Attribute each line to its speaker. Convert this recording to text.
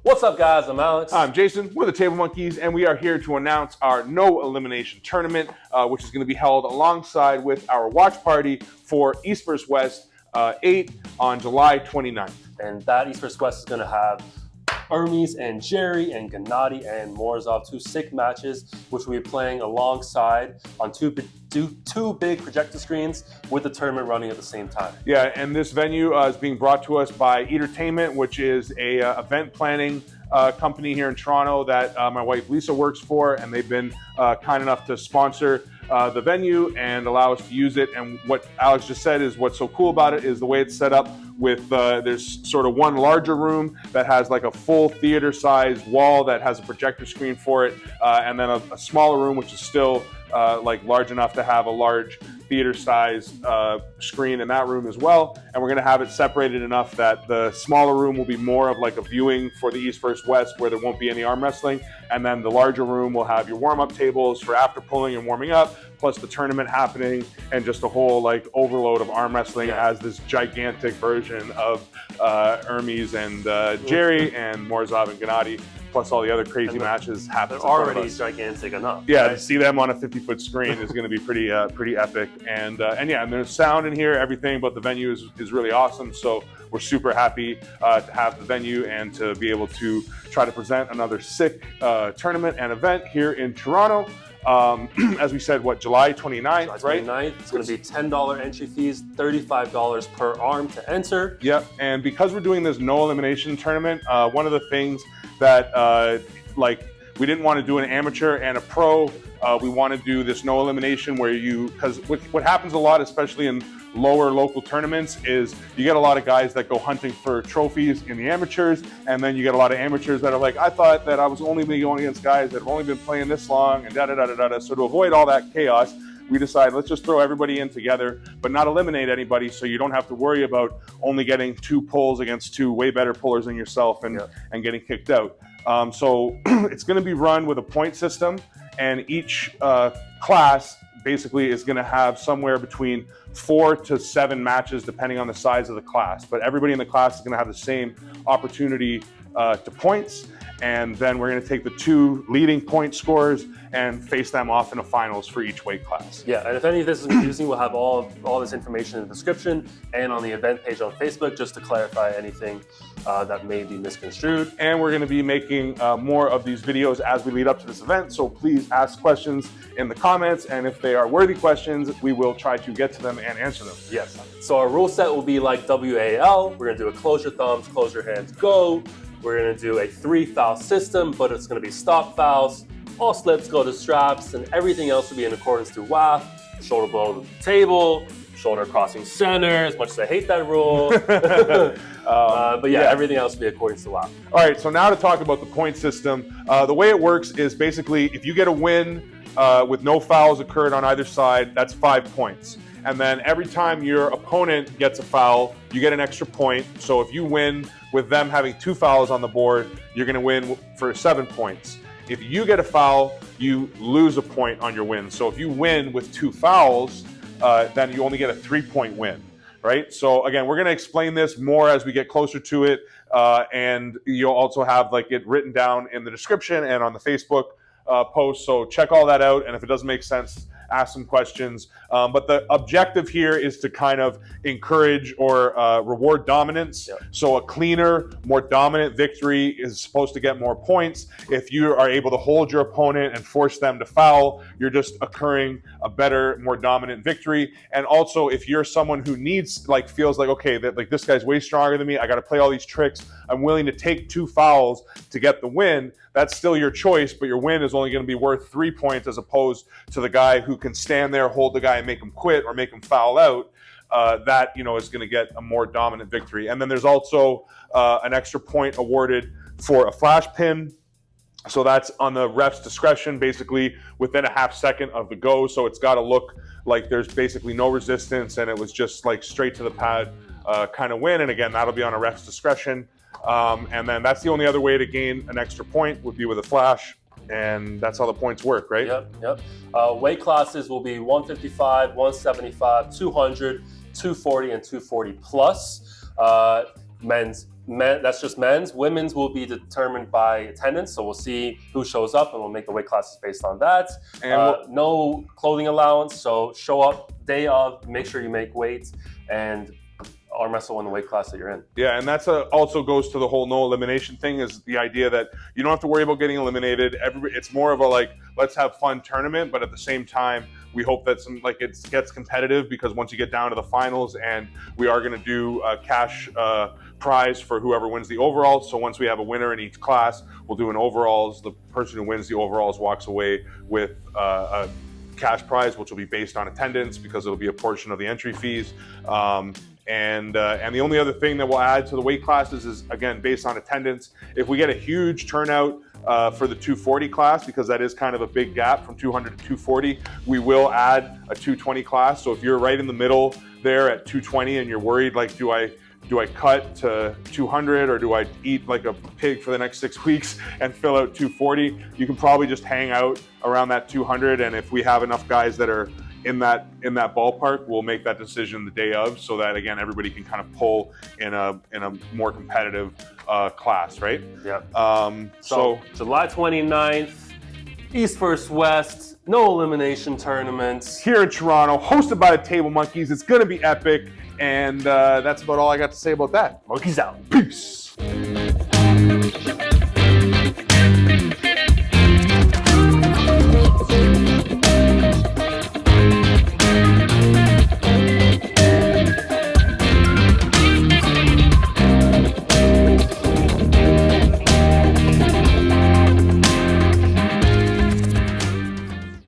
Speaker 1: What's up, guys? I'm Alex.
Speaker 2: I'm Jason. We're the Table Monkeys, and we are here to announce our No Elimination Tournament, which is going to be held alongside with our watch party for East vs. West 8 on July 29th.
Speaker 1: And that East vs. West is going to have Hermes and Jerry and Gennady and Morozov, two sick matches, which we'll be playing alongside on two big projector screens with the tournament running at the same time.
Speaker 2: Yeah, and this venue is being brought to us by Entertainment, which is a event planning company here in Toronto that my wife Lisa works for, and they've been kind enough to sponsor the venue and allow us to use it. And what Alex just said is what's so cool about it is the way it's set up with there's sort of one larger room that has like a full theater sized wall that has a projector screen for it, and then a smaller room which is still like large enough to have a large theater size screen in that room as well. And we're going to have it separated enough that the smaller room will be more of like a viewing for the East vs. West, where there won't be any arm wrestling, and then the larger room will have your warm-up tables for after pulling and warming up, plus the tournament happening, and just a whole like overload of arm wrestling as this gigantic version of Hermes and Jerry and Morozov and Gennady, plus all the other crazy matches happen.
Speaker 1: They're already gigantic enough.
Speaker 2: Yeah,
Speaker 1: right?
Speaker 2: To see them on a 50-foot screen is going to be pretty epic. And yeah, and there's sound in here, everything, but the venue is really awesome. So we're super happy to have the venue and to be able to try to present another sick tournament and event here in Toronto. As we said, July 29th, right?
Speaker 1: July 29th. It's going to be $10 entry fees, $35 per arm to enter.
Speaker 2: Yep, and because we're doing this no elimination tournament, one of the things that we didn't want to do an amateur and a pro. We want to do this no elimination where because what happens a lot, especially in lower local tournaments, is you get a lot of guys that go hunting for trophies in the amateurs, and then you get a lot of amateurs that are like, I thought that I was only going against guys that have only been playing this long, and da-da-da-da-da. So to avoid all that chaos, we decided let's just throw everybody in together, but not eliminate anybody, so you don't have to worry about only getting 2 pulls against 2 way better pullers than yourself and getting kicked out. So it's going to be run with a point system, and each class basically is going to have somewhere between 4 to 7 matches depending on the size of the class. But everybody in the class is going to have the same opportunity to points, and then we're going to take the 2 leading point scorers and face them off in a finals for each weight class.
Speaker 1: Yeah, and if any of this is confusing, we'll have all this information in the description and on the event page on Facebook, just to clarify anything that may be misconstrued.
Speaker 2: And we're going to be making more of these videos as we lead up to this event, so please ask questions in the comments, and if they are worthy questions, we will try to get to them and answer them.
Speaker 1: Yes. So our rule set will be like WAL. We're going to do a close your thumbs, close your hands, go. We're going to do a 3-foul system, but it's going to be stop fouls. All slips go to straps, and everything else will be in accordance to WAF. Shoulder blow to the table, shoulder crossing center, as much as I hate that rule. But yeah, everything else will be according to WAF.
Speaker 2: All right, so now to talk about the point system. The way it works is basically if you get a win with no fouls occurred on either side, that's 5 points. And then every time your opponent gets a foul, you get an extra point. So if you win with them having 2 fouls on the board, you're going to win for 7 points. If you get a foul, you lose a point on your win. So if you win with 2 fouls, then you only get a 3-point win, right? So again, we're going to explain this more as we get closer to it, and you'll also have it written down in the description and on the Facebook post. So check all that out, and if it doesn't make sense, ask some questions. But the objective here is to kind of encourage or reward dominance. Yep. So a cleaner, more dominant victory is supposed to get more points. If you are able to hold your opponent and force them to foul, you're just occurring a better, more dominant victory. And also, if you're someone who feels like, okay, that this guy's way stronger than me, I got to play all these tricks, I'm willing to take 2 fouls to get the win, that's still your choice, but your win is only going to be worth 3 points as opposed to the guy who can stand there, hold the guy, and make him quit or make him foul out. That is going to get a more dominant victory. And then there's also an extra point awarded for a flash pin. So that's on the ref's discretion, basically within a half second of the go. So it's got to look like there's basically no resistance and it was just straight to the pad kind of win. And again, that'll be on a ref's discretion. And then that's the only other way to gain an extra point would be with a flash. And that's how the points work, right?
Speaker 1: Yep. Weight classes will be 155, 175, 200, 240, and 240 plus. Men's that's just men's. Women's will be determined by attendance, so we'll see who shows up and we'll make the weight classes based on that.
Speaker 2: And
Speaker 1: no clothing allowance, so show up day of, make sure you make weight, and arm wrestle in the weight class that you're in.
Speaker 2: Yeah, and that's also goes to the whole no elimination thing, is the idea that you don't have to worry about getting eliminated. It's more of a like, let's have fun tournament, but at the same time, we hope that it gets competitive, because once you get down to the finals, and we are going to do a cash prize for whoever wins the overalls. So once we have a winner in each class, we'll do an overalls. The person who wins the overalls walks away with a cash prize, which will be based on attendance, because it'll be a portion of the entry fees. And the only other thing that we'll add to the weight classes is, again, based on attendance. If we get a huge turnout for the 240 class, because that is kind of a big gap from 200 to 240, we will add a 220 class. So if you're right in the middle there at 220 and you're worried, like, do I cut to 200, or do I eat like a pig for the next 6 weeks and fill out 240? You can probably just hang out around that 200, and if we have enough guys that are in that ballpark, we'll make that decision the day of, so that, again, everybody can kind of pull in a more competitive class, right?
Speaker 1: Yeah.
Speaker 2: So
Speaker 1: July 29th, East vs. West, no elimination tournament.
Speaker 2: Here in Toronto, hosted by the Table Monkeys. It's going to be epic, and that's about all I got to say about that.
Speaker 1: Monkeys out.
Speaker 2: Peace.